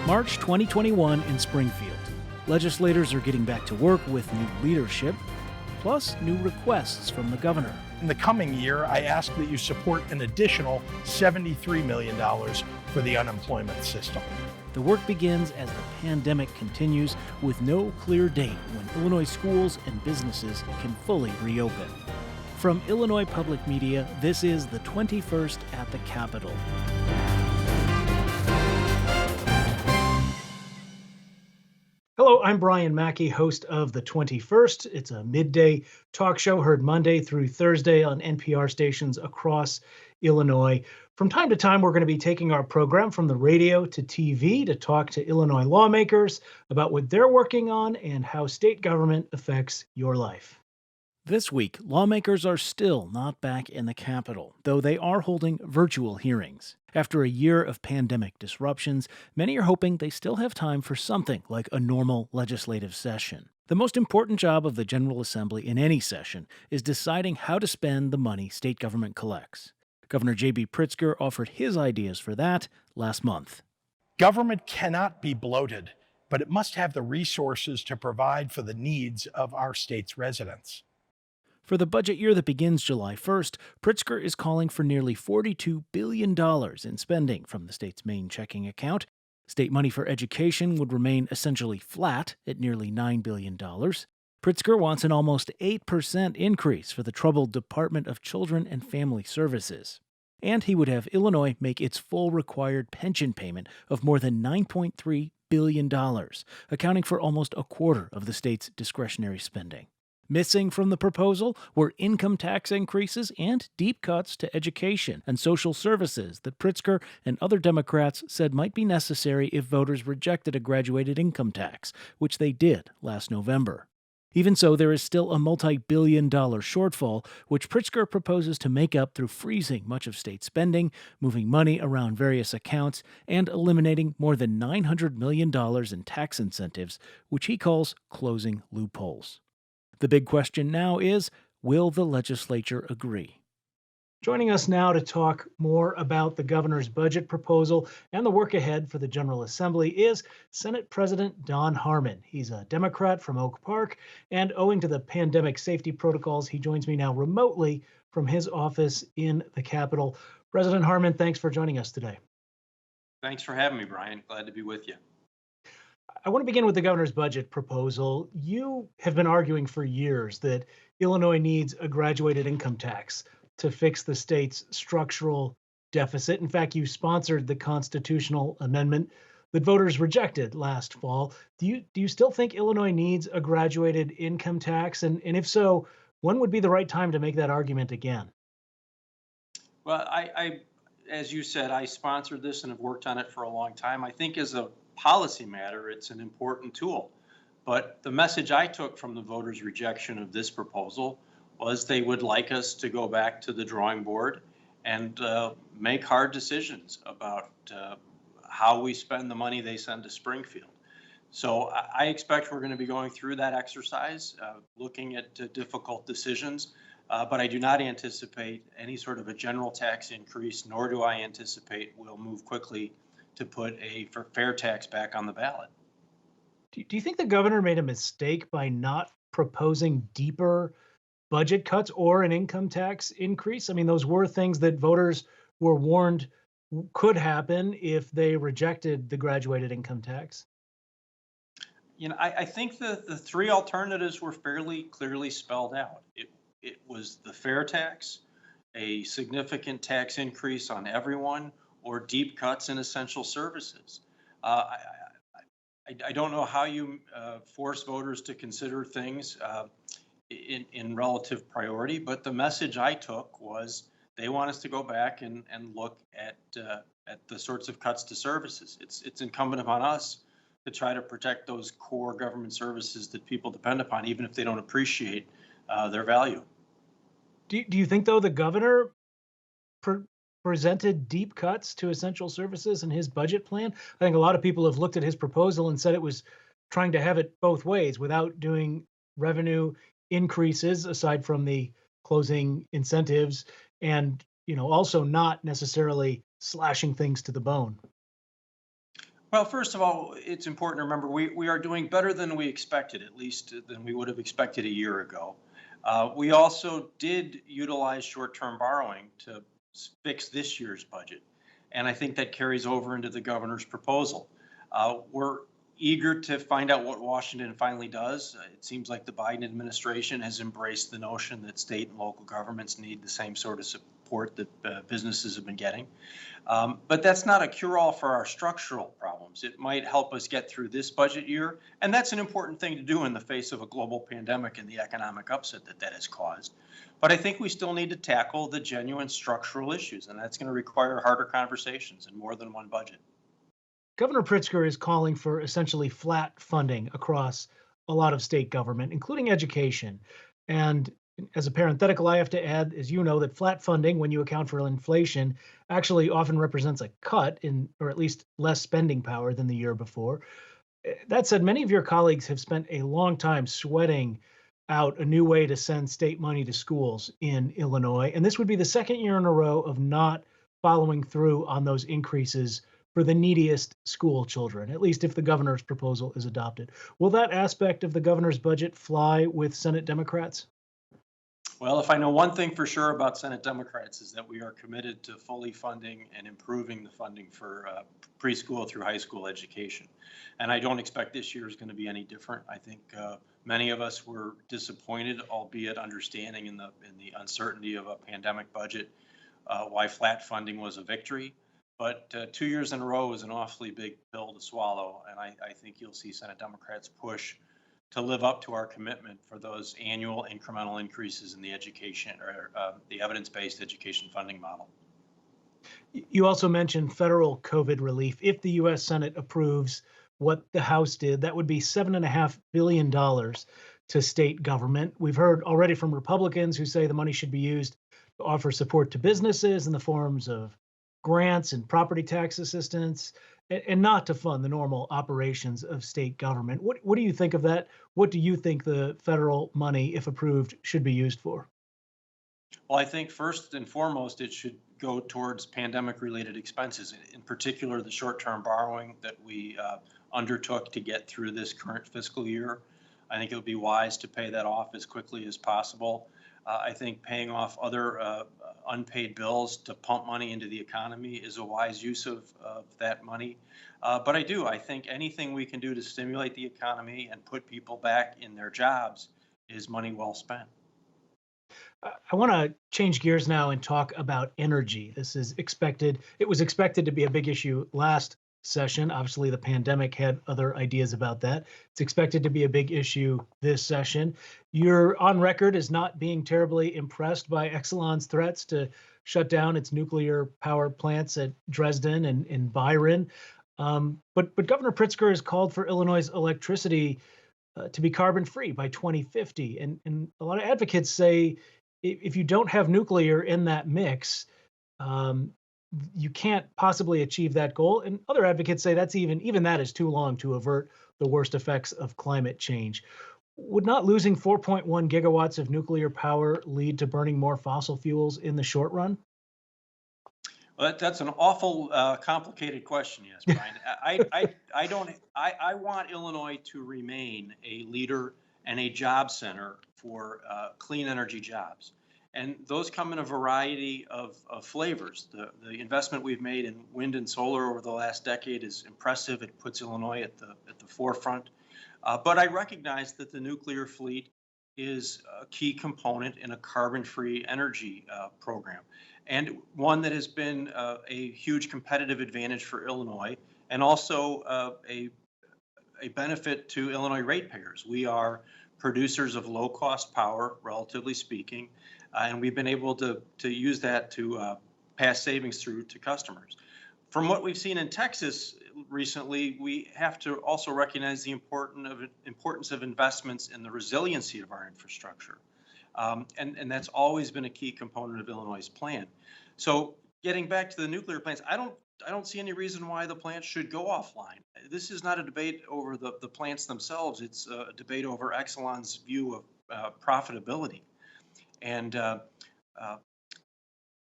March 2021 in Springfield. Legislators are getting back to work with new leadership, plus new requests from the governor. In the coming year, I ask that you support an additional $73 million for the unemployment system. The work begins as the pandemic continues, with no clear date when Illinois schools and businesses can fully reopen. From Illinois Public Media, this is the 21st at the Capitol. Hello, I'm Brian Mackey, host of The 21st. It's a midday talk show heard Monday through Thursday on NPR stations across Illinois. From time to time, we're going to be taking our program from the radio to TV to talk to Illinois lawmakers about what they're working on and how state government affects your life. This week, lawmakers are still not back in the Capitol, though they are holding virtual hearings. After a year of pandemic disruptions, many are hoping they still have time for something like a normal legislative session. The most important job of the General Assembly in any session is deciding how to spend the money state government collects. Governor J.B. Pritzker offered his ideas for that last month. Government cannot be bloated, but it must have the resources to provide for the needs of our state's residents. For the budget year that begins July 1st, Pritzker is calling for nearly $42 billion in spending from the state's main checking account. State money for education would remain essentially flat at nearly $9 billion. Pritzker wants an almost 8% increase for the troubled Department of Children and Family Services. And he would have Illinois make its full required pension payment of more than $9.3 billion, accounting for almost a quarter of the state's discretionary spending. Missing from the proposal were income tax increases and deep cuts to education and social services that Pritzker and other Democrats said might be necessary if voters rejected a graduated income tax, which they did last November. Even so, there is still a multi-billion-dollar shortfall, which Pritzker proposes to make up through freezing much of state spending, moving money around various accounts, and eliminating more than $900 million in tax incentives, which he calls closing loopholes. The big question now is, will the legislature agree? Joining us now to talk more about the governor's budget proposal and the work ahead for the General Assembly is Senate President Don Harmon. He's a Democrat from Oak Park, and owing to the pandemic safety protocols, he joins me now remotely from his office in the Capitol. President Harmon, thanks for joining us today. Thanks for having me, Brian. Glad to be with you. I want to begin with the governor's budget proposal. You have been arguing for years that Illinois needs a graduated income tax to fix the state's structural deficit. In fact, you sponsored the constitutional amendment that voters rejected last fall. Do you still think Illinois needs a graduated income tax? And if so, when would be the right time to make that argument again? Well, I as you said, I sponsored this and have worked on it for a long time. I think as a policy matter, it's an important tool. But the message I took from the voters' rejection of this proposal was they would like us to go back to the drawing board and make hard decisions about how we spend the money they send to Springfield. So I expect we're going to be going through that exercise, looking at difficult decisions, but I do not anticipate any sort of a general tax increase, nor do I anticipate we'll move quickly to put a fair tax back on the ballot. Do you think the governor made a mistake by not proposing deeper budget cuts or an income tax increase? I mean, those were things that voters were warned could happen if they rejected the graduated income tax. You know, I think the three alternatives were fairly clearly spelled out. It was the fair tax, a significant tax increase on everyone, or deep cuts in essential services. I don't know how you force voters to consider things in relative priority, but the message I took was they want us to go back and look at the sorts of cuts to services. It's incumbent upon us to try to protect those core government services that people depend upon, even if they don't appreciate their value. Do you think, though, the governor presented deep cuts to essential services in his budget plan? I think a lot of people have looked at his proposal and said it was trying to have it both ways without doing revenue increases aside from the closing incentives and, also not necessarily slashing things to the bone. Well, first of all, it's important to remember we are doing better than we expected, at least than we would have expected a year ago. We also did utilize short-term borrowing to fix this year's budget, and I think that carries over into the governor's proposal. We're eager to find out what Washington finally does. It seems like the Biden administration has embraced the notion that state and local governments need the same sort of support that businesses have been getting. But that's not a cure-all for our structural problems. It might help us get through this budget year, and that's an important thing to do in the face of a global pandemic and the economic upset that that has caused. But I think we still need to tackle the genuine structural issues, and that's going to require harder conversations and more than one budget. Governor Pritzker is calling for essentially flat funding across a lot of state government, including education. And as a parenthetical, I have to add, as you know, that flat funding, when you account for inflation, actually often represents a cut in, or at least less spending power than the year before. That said, many of your colleagues have spent a long time sweating out a new way to send state money to schools in Illinois. And this would be the second year in a row of not following through on those increases for the neediest school children, at least if the governor's proposal is adopted. Will that aspect of the governor's budget fly with Senate Democrats? Well, if I know one thing for sure about Senate Democrats is that we are committed to fully funding and improving the funding for preschool through high school education. And I don't expect this year is going to be any different. I think many of us were disappointed, albeit understanding in the uncertainty of a pandemic budget, why flat funding was a victory. But 2 years in a row is an awfully big pill to swallow, and I think you'll see Senate Democrats push to live up to our commitment for those annual incremental increases in the education or the evidence-based education funding model. You also mentioned federal COVID relief. If the U.S. Senate approves what the House did, that would be $7.5 billion to state government. We've heard already from Republicans who say the money should be used to offer support to businesses in the forms of grants and property tax assistance, and not to fund the normal operations of state government. What do you think of that? What do you think the federal money, if approved, should be used for? Well, I think first and foremost, it should go towards pandemic-related expenses, in particular the short-term borrowing that we undertook to get through this current fiscal year. I think it would be wise to pay that off as quickly as possible. I think paying off other unpaid bills to pump money into the economy is a wise use of that money. But I think anything we can do to stimulate the economy and put people back in their jobs is money well spent. I want to change gears now and talk about energy. It was expected to be a big issue last session. Obviously, the pandemic had other ideas about that. It's expected to be a big issue this session. You're on record as not being terribly impressed by Exelon's threats to shut down its nuclear power plants at Dresden and Byron. But Governor Pritzker has called for Illinois' electricity to be carbon free by 2050. And a lot of advocates say if you don't have nuclear in that mix, um, you can't possibly achieve that goal. And other advocates say that's even that is too long to avert the worst effects of climate change. Would not losing 4.1 gigawatts of nuclear power lead to burning more fossil fuels in the short run? Well, that's an awful complicated question, yes, Brian. I want Illinois to remain a leader and a job center for clean energy jobs. And those come in a variety of flavors. The investment we've made in wind and solar over the last decade is impressive. It puts Illinois at the forefront. But I recognize that the nuclear fleet is a key component in a carbon-free energy program, and one that has been a huge competitive advantage for Illinois, and also a benefit to Illinois ratepayers. We are producers of low-cost power, relatively speaking, and we've been able to use that to pass savings through to customers. From what we've seen in Texas recently, we have to also recognize the importance of investments in the resiliency of our infrastructure. And that's always been a key component of Illinois' plan. So getting back to the nuclear plants, I don't see any reason why the plants should go offline. This is not a debate over the plants themselves. It's a debate over Exelon's view of profitability. And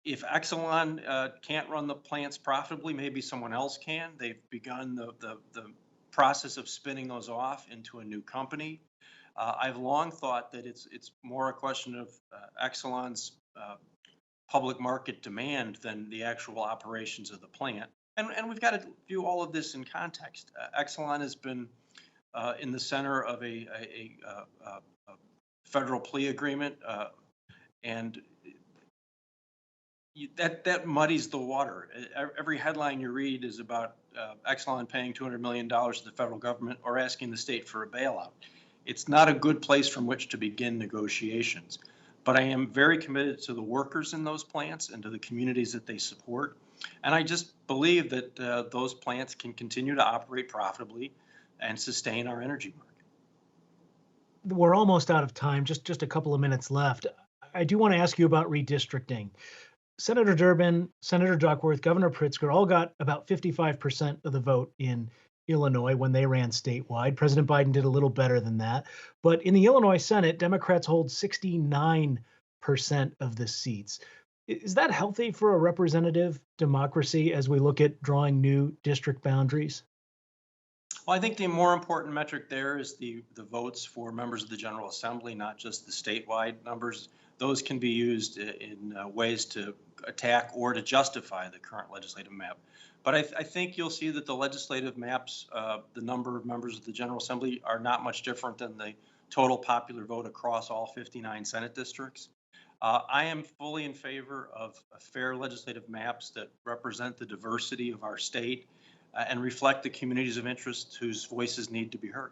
if Exelon can't run the plants profitably, maybe someone else can. They've begun the process of spinning those off into a new company. I've long thought that it's more a question of Exelon's public market demand than the actual operations of the plant. And we've got to view all of this in context. Exelon has been in the center of a federal plea agreement, and that muddies the water. Every headline you read is about Exelon paying $200 million to the federal government or asking the state for a bailout. It's not a good place from which to begin negotiations. But I am very committed to the workers in those plants and to the communities that they support. And I just believe that those plants can continue to operate profitably and sustain our energy market. We're almost out of time, just a couple of minutes left. I do want to ask you about redistricting. Senator Durbin, Senator Duckworth, Governor Pritzker all got about 55% of the vote in Illinois when they ran statewide. President Biden did a little better than that. But in the Illinois Senate, Democrats hold 69% of the seats. Is that healthy for a representative democracy as we look at drawing new district boundaries? Well, I think the more important metric there is the votes for members of the General Assembly, not just the statewide numbers. Those can be used in ways to attack or to justify the current legislative map. But I think you'll see that the legislative maps, the number of members of the General Assembly are not much different than the total popular vote across all 59 Senate districts. I am fully in favor of fair legislative maps that represent the diversity of our state and reflect the communities of interest whose voices need to be heard.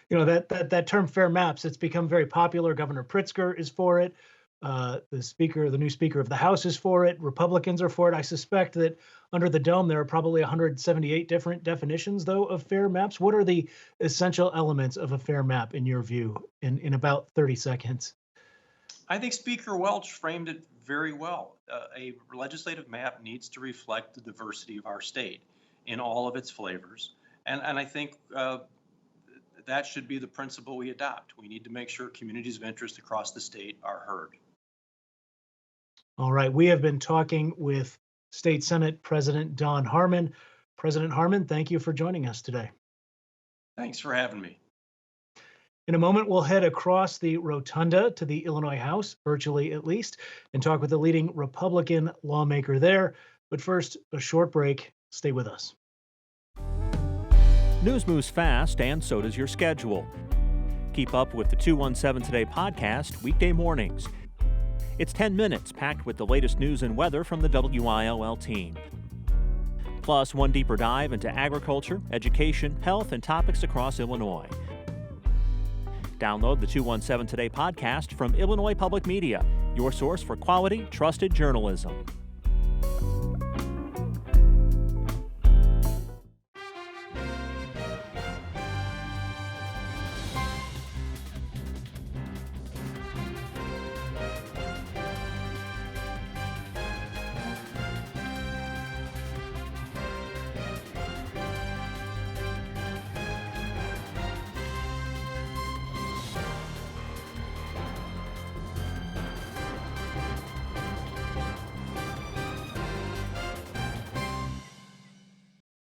You know, that term fair maps, it's become very popular. Governor Pritzker is for it. The new speaker of the House is for it. Republicans are for it. I suspect that under the dome, there are probably 178 different definitions, though, of fair maps. What are the essential elements of a fair map, in your view, in about 30 seconds? I think Speaker Welch framed it very well. A legislative map needs to reflect the diversity of our state in all of its flavors. And I think that should be the principle we adopt. We need to make sure communities of interest across the state are heard. All right. We have been talking with State Senate President Don Harmon. President Harmon, thank you for joining us today. Thanks for having me. In a moment, we'll head across the rotunda to the Illinois House, virtually at least, and talk with the leading Republican lawmaker there. But first, a short break. Stay with us. News moves fast, and so does your schedule. Keep up with the 217 Today podcast weekday mornings. It's 10 minutes packed with the latest news and weather from the WILL team. Plus, one deeper dive into agriculture, education, health, and topics across Illinois. Download the 217 Today podcast from Illinois Public Media, your source for quality, trusted journalism.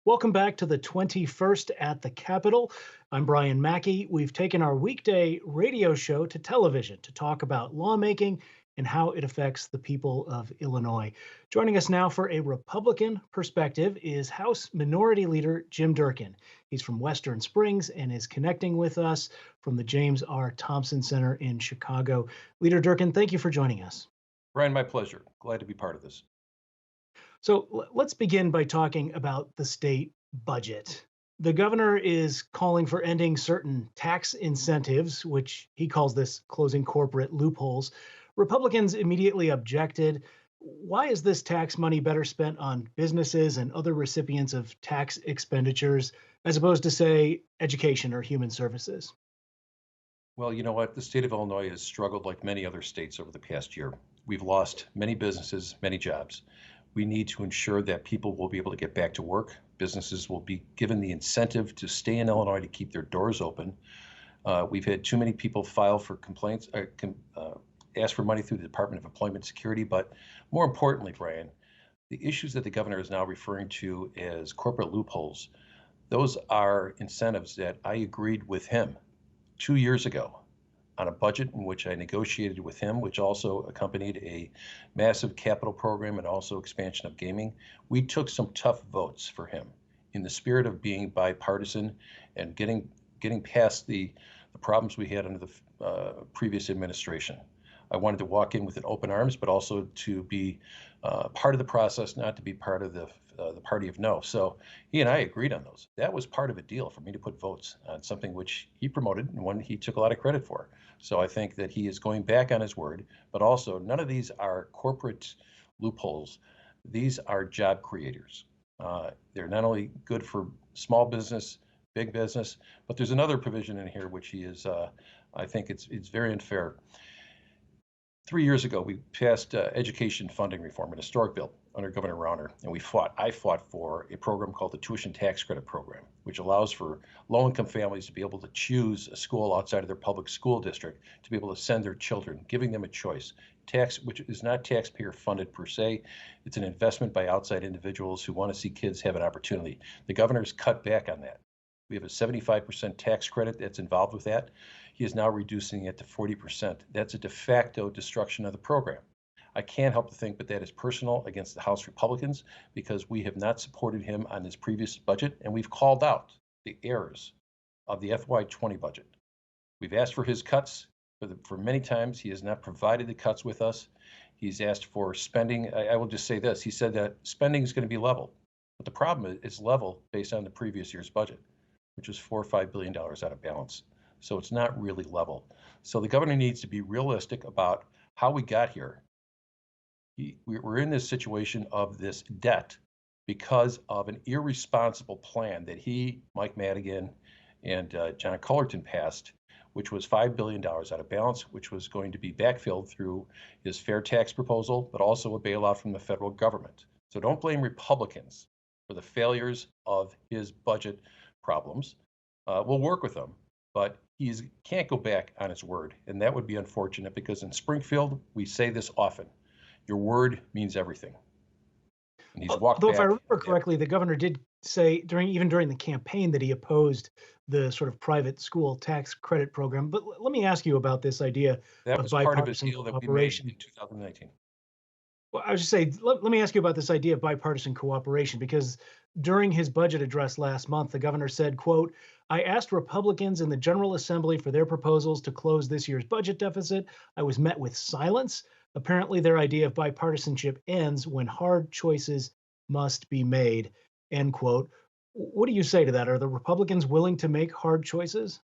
Welcome back to the 21st at the Capitol. I'm Brian Mackey. We've taken our weekday radio show to television to talk about lawmaking and how it affects the people of Illinois. Joining us now for a Republican perspective is House Minority Leader Jim Durkin. He's from Western Springs and is connecting with us from the James R. Thompson Center in Chicago. Leader Durkin, thank you for joining us. Brian, my pleasure. Glad to be part of this. So let's begin by talking about the state budget. The governor is calling for ending certain tax incentives, which he calls this closing corporate loopholes. Republicans immediately objected. Why is this tax money better spent on businesses and other recipients of tax expenditures as opposed to, say, education or human services? Well, you know what? The state of Illinois has struggled like many other states over the past year. We've lost many businesses, many jobs. We need to ensure that people will be able to get back to work. Businesses will be given the incentive to stay in Illinois to keep their doors open. We've had too many people file for complaints, asked for money through the Department of Employment and Security. But more importantly, Brian, the issues that the governor is now referring to as corporate loopholes, those are incentives that I agreed with him 2 years ago on a budget in which I negotiated with him, which also accompanied a massive capital program and also expansion of gaming. We took some tough votes for him in the spirit of being bipartisan and getting past the problems we had under the previous administration. I wanted to walk in with an open arms, but also to be part of the process, not to be part of the party of no. So he and I agreed on those. That was part of a deal for me to put votes on something which he promoted and one he took a lot of credit for. So I think that he is going back on his word, but also none of these are corporate loopholes. These are job creators. They're not only good for small business, big business, but there's another provision in here which he is, I think it's very unfair. 3 years ago, we passed education funding reform, an historic bill under Governor Rauner, and I fought for a program called the Tuition Tax Credit Program, which allows for low-income families to be able to choose a school outside of their public school district to be able to send their children, giving them a choice. Which is not taxpayer funded per se. It's an investment by outside individuals who want to see kids have an opportunity. The governor's cut back on that. We have a 75% tax credit that's involved with that. He is now reducing it to 40%. That's a de facto destruction of the program. I can't help to think that that is personal against the House Republicans because we have not supported him on his previous budget, and we've called out the errors of the FY20 budget. We've asked for his cuts for many times. He has not provided the cuts with us. He's asked for spending. I will just say this. He said that spending is going to be level, but the problem is it's level based on the previous year's budget, which was $4 or $5 billion out of balance. So it's not really level. So the governor needs to be realistic about how we got here. We're in this situation of this debt because of an irresponsible plan that he, Mike Madigan, and John Cullerton passed, which was $5 billion out of balance, which was going to be backfilled through his fair tax proposal, but also a bailout from the federal government. So don't blame Republicans for the failures of his budget problems. We'll work with them, but he can't go back on his word. And that would be unfortunate because in Springfield, we say this often, your word means everything. And he's walked Though back. if I remember correctly, the governor did say even during the campaign that he opposed the sort of private school tax credit program. But let me ask you about this idea That of was part of his bipartisan deal that we made cooperation. in 2019. Well, I was just saying, let me ask you about this idea of bipartisan cooperation, because during his budget address last month, the governor said, quote, "I asked Republicans in the General Assembly for their proposals to close this year's budget deficit. I was met with silence. Apparently, their idea of bipartisanship ends when hard choices must be made," end quote. What do you say to that? Are the Republicans willing to make hard choices?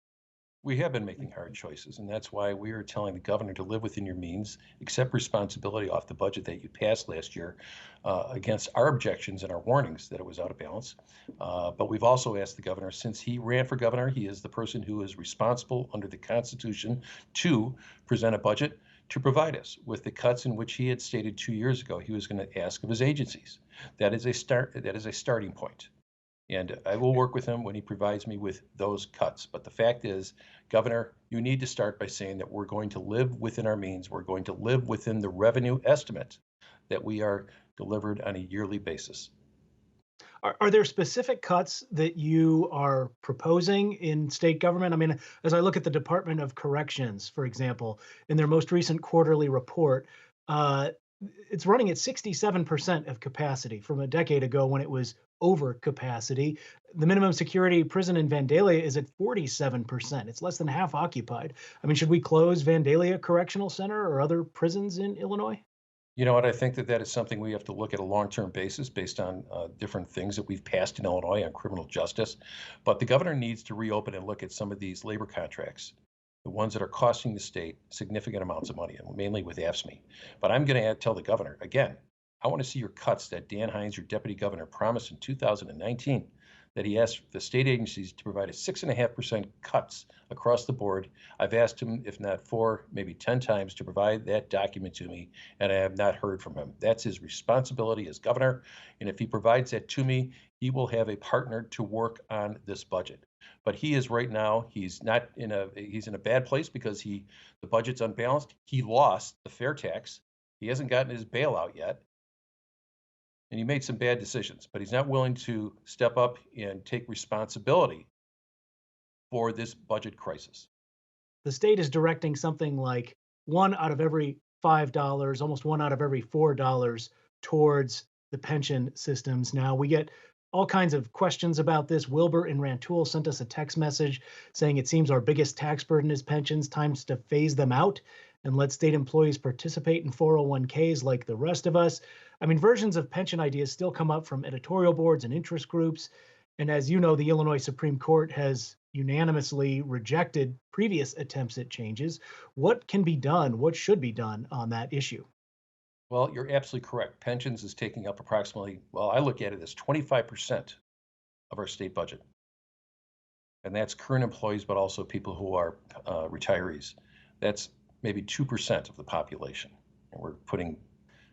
We have been making hard choices, and that's why we are telling the governor to live within your means, accept responsibility off the budget that you passed last year against our objections and our warnings that it was out of balance. But we've also asked the governor, since he ran for governor, he is the person who is responsible under the Constitution to present a budget to provide us with the cuts in which he had stated 2 years ago he was going to ask of his agencies. That is a starting point. And I will work with him when he provides me with those cuts. But the fact is, Governor, you need to start by saying that we're going to live within our means. We're going to live within the revenue estimate that we are delivered on a yearly basis. Are there specific cuts that you are proposing in state government? I mean, as I look at the Department of Corrections, for example, in their most recent quarterly report, it's running at 67% of capacity from a decade ago when it was over capacity. The minimum security prison in Vandalia is at 47%. It's less than half occupied. I mean, should we close Vandalia Correctional Center or other prisons in Illinois? You know what? I think that is something we have to look at a long-term basis based on different things that we've passed in Illinois on criminal justice. But the governor needs to reopen and look at some of these labor contracts, the ones that are costing the state significant amounts of money, and mainly with AFSCME. But I'm going to tell the governor, again, I want to see your cuts that Dan Hines, your deputy governor, promised in 2019. that he asked the state agencies to provide a 6.5% cuts across the board. I've asked him, if not 4, maybe 10 times, to provide that document to me, and I have not heard from him. That's his responsibility as governor, and if he provides that to me, he will have a partner to work on this budget. But he is right now, he's in a bad place because the budget's unbalanced. He lost the fair tax. He hasn't gotten his bailout yet. And he made some bad decisions, but he's not willing to step up and take responsibility for this budget crisis. The state is directing something like 1 out of every $5, almost 1 out of every $4 towards the pension systems. Now, we get all kinds of questions about this. Wilbur in Rantoul sent us a text message saying it seems our biggest tax burden is pensions, times to phase them out and let state employees participate in 401ks like the rest of us. I mean, versions of pension ideas still come up from editorial boards and interest groups. And as you know, the Illinois Supreme Court has unanimously rejected previous attempts at changes. What can be done? What should be done on that issue? Well, you're absolutely correct. Pensions is taking up approximately, well, I look at it as 25% of our state budget. And that's current employees, but also people who are retirees. That's maybe 2% of the population. And we're putting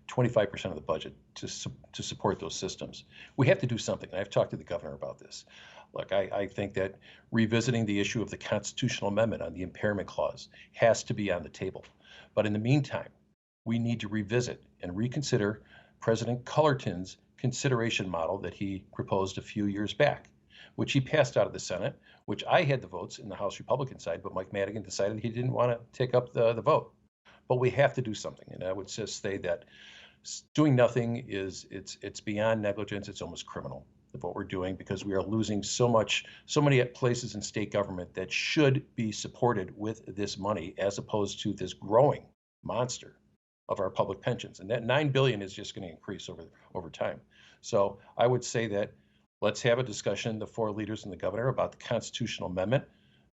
25% of the budget to support those systems. We have to do something. I've talked to the governor about this. Look, I think that revisiting the issue of the constitutional amendment on the impairment clause has to be on the table. But in the meantime, we need to revisit and reconsider President Cullerton's consideration model that he proposed a few years back, which he passed out of the Senate, which I had the votes in the House Republican side, but Mike Madigan decided he didn't want to take up the vote. But we have to do something. And I would just say that doing nothing it's beyond negligence. It's almost criminal of what we're doing, because we are losing so many places in state government that should be supported with this money, as opposed to this growing monster of our public pensions. And that $9 billion is just going to increase over time. So I would say that let's have a discussion, the 4 leaders and the governor, about the constitutional amendment.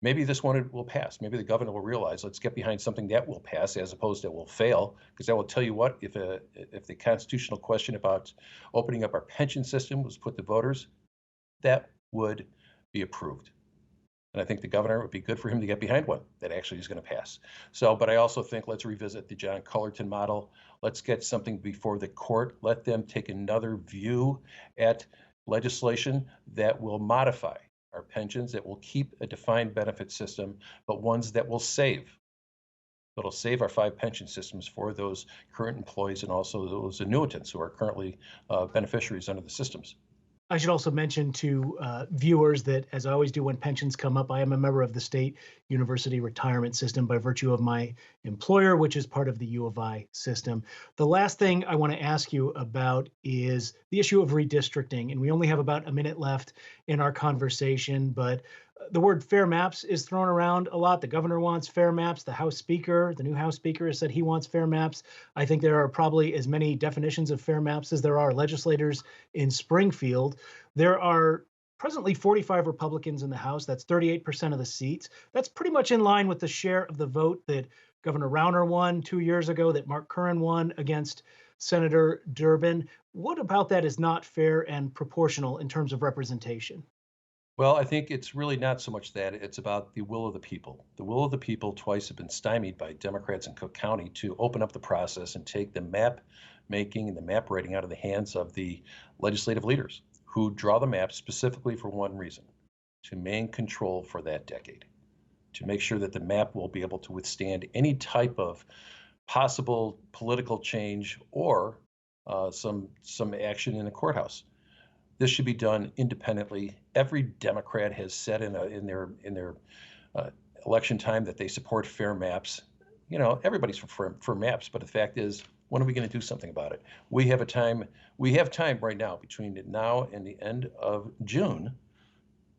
Maybe this one will pass. Maybe the governor will realize, let's get behind something that will pass as opposed to will fail, because that will tell you what, if the constitutional question about opening up our pension system was put to voters, that would be approved. And I think the governor, would be good for him to get behind one that actually is going to pass. So, but I also think let's revisit the John Cullerton model. Let's get something before the court. Let them take another view at legislation that will modify our pensions, that will keep a defined benefit system, but ones that will save. That'll save our 5 pension systems for those current employees and also those annuitants who are currently beneficiaries under the systems. I should also mention to viewers that, as I always do when pensions come up, I am a member of the state university retirement system by virtue of my employer, which is part of the U of I system. The last thing I want to ask you about is the issue of redistricting. And we only have about a minute left in our conversation, but the word fair maps is thrown around a lot. The governor wants fair maps. The new House Speaker has said he wants fair maps. I think there are probably as many definitions of fair maps as there are legislators in Springfield. There are presently 45 Republicans in the House. That's 38% of the seats. That's pretty much in line with the share of the vote that Governor Rauner won 2 years ago, that Mark Curran won against Senator Durbin. What about that is not fair and proportional in terms of representation? Well, I think it's really not so much that. It's about the will of the people. The will of the people twice have been stymied by Democrats in Cook County to open up the process and take the map making and the map writing out of the hands of the legislative leaders, who draw the map specifically for one reason: to maintain control for that decade, to make sure that the map will be able to withstand any type of possible political change or some action in the courthouse. This should be done independently. Every Democrat has said in their election time that they support fair maps. You know, everybody's for maps, but the fact is, when are we going to do something about it? We have time right now, between now and the end of June,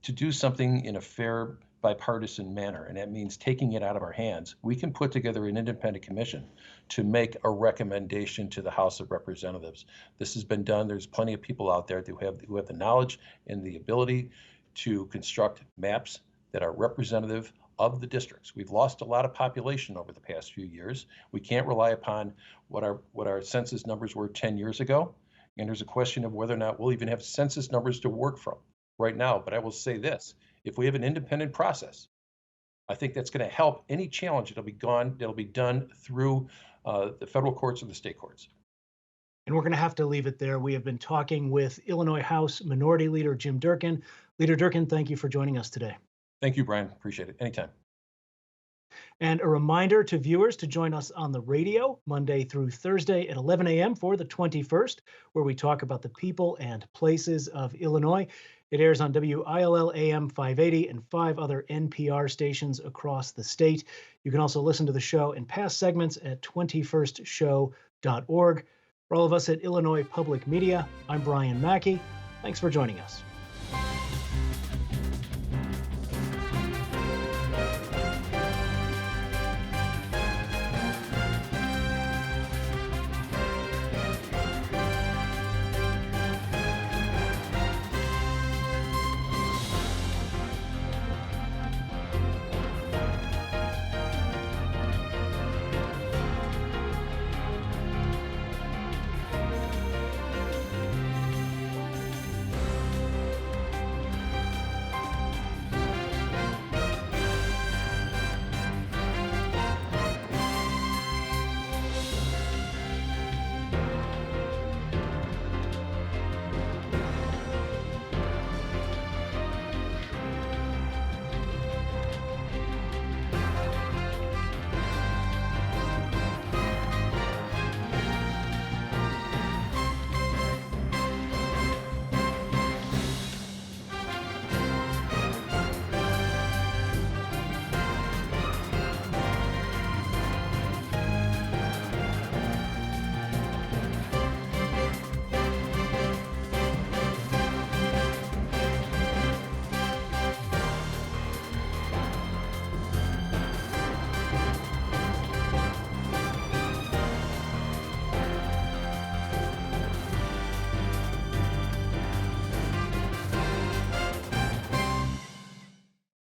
to do something in a fair, bipartisan manner, and that means taking it out of our hands. We can put together an independent commission to make a recommendation to the House of Representatives. This has been done. There's plenty of people out there who have the knowledge and the ability to construct maps that are representative of the districts. We've lost a lot of population over the past few years. We can't rely upon what our census numbers were 10 years ago, and there's a question of whether or not we'll even have census numbers to work from. right now. But I will say this, if we have an independent process, I think that's going to help any challenge that'll be done through the federal courts or the state courts. And we're going to have to leave it there. We have been talking with Illinois House Minority Leader Jim Durkin. Leader Durkin, thank you for joining us today. Thank you, Brian. Appreciate it. Anytime. And a reminder to viewers to join us on the radio Monday through Thursday at 11 a.m. for the 21st, where we talk about the people and places of Illinois. It airs on WILL AM 580 and 5 other NPR stations across the state. You can also listen to the show and past segments at 21stshow.org. For all of us at Illinois Public Media, I'm Brian Mackey. Thanks for joining us.